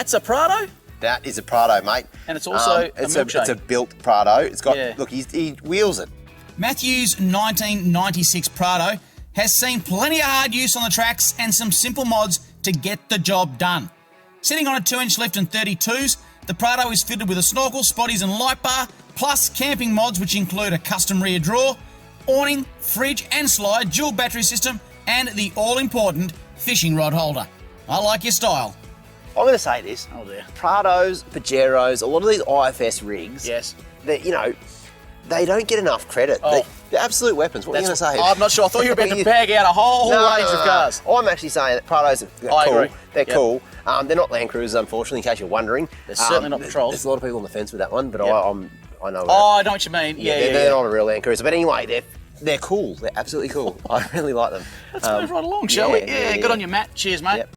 That's a Prado? That is a Prado, mate. And it's also a milkshake. It's a built Prado. It's got, Yeah. look, he wheels it. Matthew's 1996 Prado has seen plenty of hard use on the tracks and some simple mods to get the job done. Sitting on a 2-inch lift and 32s, the Prado is fitted with a snorkel, spotties and light bar, plus camping mods which include a custom rear drawer, awning, fridge and slide, dual battery system, and the all-important fishing rod holder. I like your style. I'm going to say this. Oh dear. Prados, Pajeros, a lot of these IFS rigs, Yes. that, you know, they don't get enough credit. Oh. They're absolute weapons. What are you going to say? I'm not sure. I thought you were about to bag out a whole range of cars. I'm actually saying that Prados are I cool. agree. They're Yep. cool. They're not Land Cruisers, unfortunately, in case you're wondering. They're certainly not patrols. There's a lot of people on the fence with that one, but Yep. I know. Oh, I know what you mean. Yeah, they're not a real Land Cruiser. But anyway, they're cool. They're absolutely cool. I really like them. Let's move right along, shall we? Yeah, good on you, Matt. Cheers, mate. Yep.